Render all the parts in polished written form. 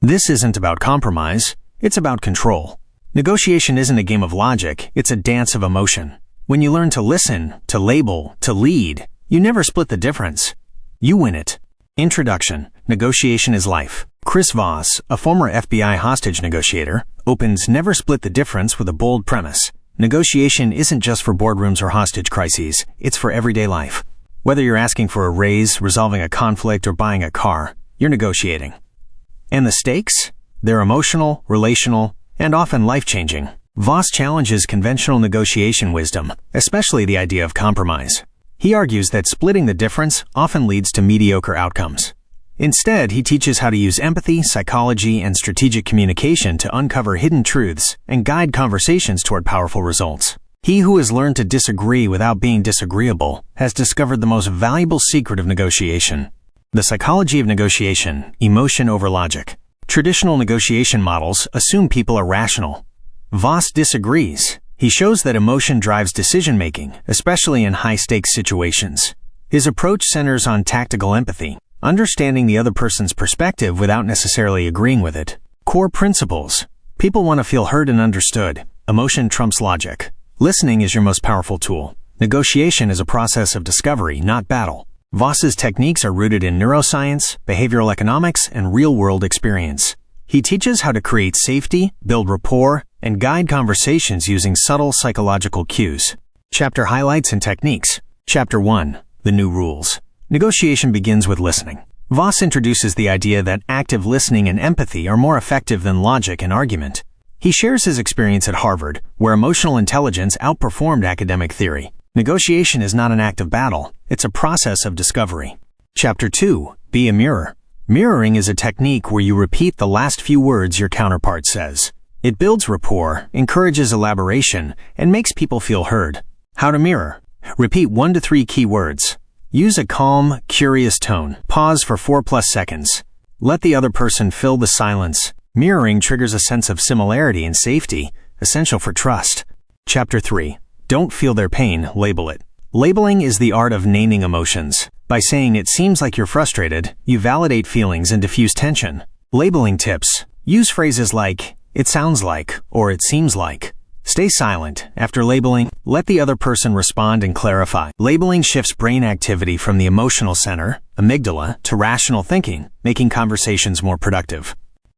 This isn't about compromise, it's about control. Negotiation isn't a game of logic, it's a dance of emotion. When you learn to listen, to label, to lead, you never split the difference. You win it. Introduction. Negotiation is life. Chris Voss, a former FBI hostage negotiator, opens Never Split the Difference with a bold premise. Negotiation isn't just for boardrooms or hostage crises, it's for everyday life. Whether you're asking for a raise, resolving a conflict, or buying a car, you're negotiating. And the stakes? They're emotional, relational, and often life-changing. Voss challenges conventional negotiation wisdom, especially the idea of compromise. He argues that splitting the difference often leads to mediocre outcomes. Instead, he teaches how to use empathy, psychology, and strategic communication to uncover hidden truths and guide conversations toward powerful results. He who has learned to disagree without being disagreeable has discovered the most valuable secret of negotiation. The psychology of negotiation, emotion over logic. Traditional negotiation models assume people are rational. Voss disagrees. He shows that emotion drives decision-making, especially in high-stakes situations. His approach centers on tactical empathy, understanding the other person's perspective without necessarily agreeing with it. Core principles. People want to feel heard and understood. Emotion trumps logic. Listening is your most powerful tool. Negotiation is a process of discovery, not battle. Voss's techniques are rooted in neuroscience, behavioral economics, and real-world experience. He teaches how to create safety, build rapport, and guide conversations using subtle psychological cues. Chapter Highlights and Techniques. Chapter 1. The New Rules. Negotiation begins with listening. Voss introduces the idea that active listening and empathy are more effective than logic and argument. He shares his experience at Harvard, where emotional intelligence outperformed academic theory. Negotiation is not an act of battle, it's a process of discovery. Chapter 2. Be a mirror. Mirroring is a technique where you repeat the last few words your counterpart says. It builds rapport, encourages elaboration, and makes people feel heard. How to mirror. Repeat 1 to 3 key words. Use a calm, curious tone. Pause for 4+ seconds. Let the other person fill the silence. Mirroring triggers a sense of similarity and safety, essential for trust. Chapter 3. Don't feel their pain, label it. Labeling is the art of naming emotions. By saying it seems like you're frustrated, you validate feelings and diffuse tension. Labeling tips. Use phrases like, it sounds like, or it seems like. Stay silent. After labeling, let the other person respond and clarify. Labeling shifts brain activity from the emotional center, amygdala, to rational thinking, making conversations more productive.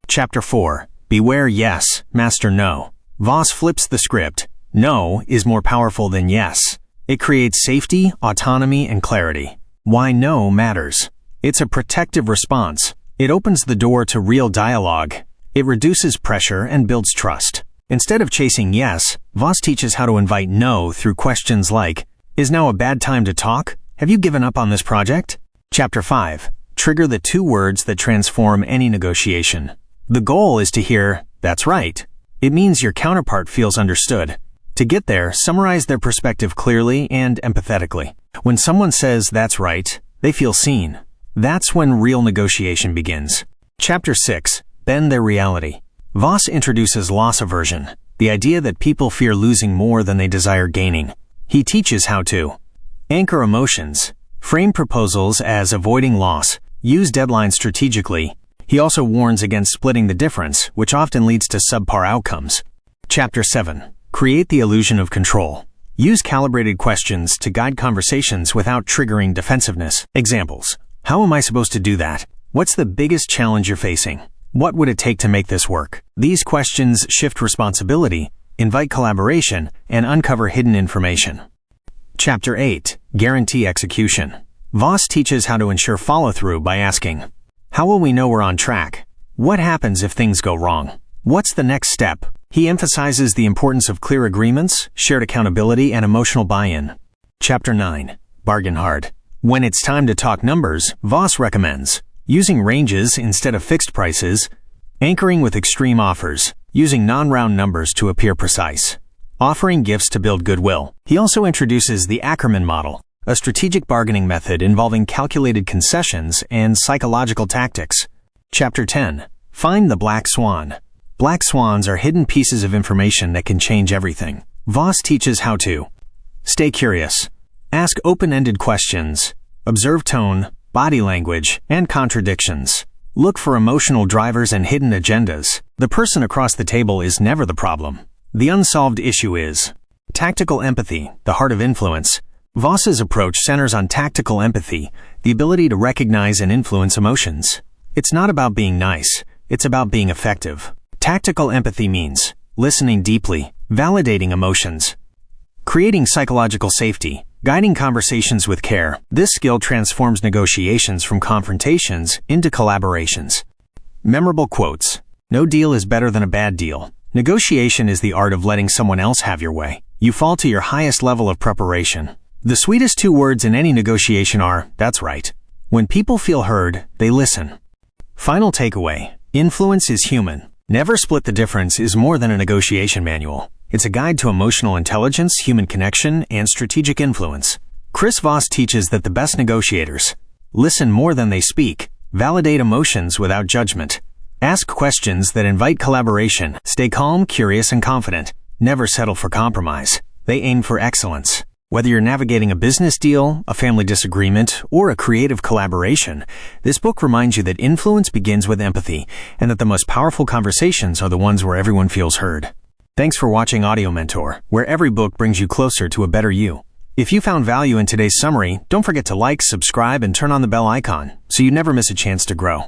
Chapter 4. Beware yes, master no. Voss flips the script. No is more powerful than yes. It creates safety, autonomy, and clarity. Why no matters. It's a protective response. It opens the door to real dialogue. It reduces pressure and builds trust. Instead of chasing yes, Voss teaches how to invite no through questions like, is now a bad time to talk? Have you given up on this project? Chapter 5. Trigger the 2 words that transform any negotiation. The goal is to hear, that's right. It means your counterpart feels understood. To get there, summarize their perspective clearly and empathetically. When someone says, that's right, they feel seen. That's when real negotiation begins. Chapter 6. Bend their reality. Voss introduces loss aversion, the idea that people fear losing more than they desire gaining. He teaches how to anchor emotions, frame proposals as avoiding loss, use deadlines strategically. He also warns against splitting the difference, which often leads to subpar outcomes. Chapter 7. Create the illusion of control. Use calibrated questions to guide conversations without triggering defensiveness. Examples. How am I supposed to do that? What's the biggest challenge you're facing? What would it take to make this work? These questions shift responsibility, invite collaboration, and uncover hidden information. Chapter 8. Guarantee execution. Voss teaches how to ensure follow-through by asking, how will we know we're on track? What happens if things go wrong? What's the next step? He emphasizes the importance of clear agreements, shared accountability, and emotional buy-in. Chapter 9. Bargain hard. When it's time to talk numbers, Voss recommends using ranges instead of fixed prices, anchoring with extreme offers, using non-round numbers to appear precise, offering gifts to build goodwill. He also introduces the Ackerman model, a strategic bargaining method involving calculated concessions and psychological tactics. Chapter 10. Find the black swan. Black swans are hidden pieces of information that can change everything. Voss teaches how to stay curious, ask open-ended questions, observe tone, body language, and contradictions, Look for emotional drivers and hidden agendas. The person across the table is never the problem. The unsolved issue is tactical empathy, the heart of influence. Voss's approach centers on tactical empathy, the ability to recognize and influence emotions. It's not about being nice, it's about being effective. Tactical empathy means listening deeply, validating emotions, creating psychological safety, guiding conversations with care. This skill transforms negotiations from confrontations into collaborations. Memorable quotes. No deal is better than a bad deal. Negotiation is the art of letting someone else have your way. You fall to your highest level of preparation. The sweetest 2 words in any negotiation are, "That's right." When people feel heard, they listen. Final takeaway. Influence is human. Never Split the Difference is more than a negotiation manual. It's a guide to emotional intelligence, human connection, and strategic influence. Chris Voss teaches that the best negotiators listen more than they speak, validate emotions without judgment, ask questions that invite collaboration, stay calm, curious, and confident, never settle for compromise. They aim for excellence. Whether you're navigating a business deal, a family disagreement, or a creative collaboration, this book reminds you that influence begins with empathy, and that the most powerful conversations are the ones where everyone feels heard. Thanks for watching Audio Mentor, where every book brings you closer to a better you. If you found value in today's summary, don't forget to like, subscribe, and turn on the bell icon so you never miss a chance to grow.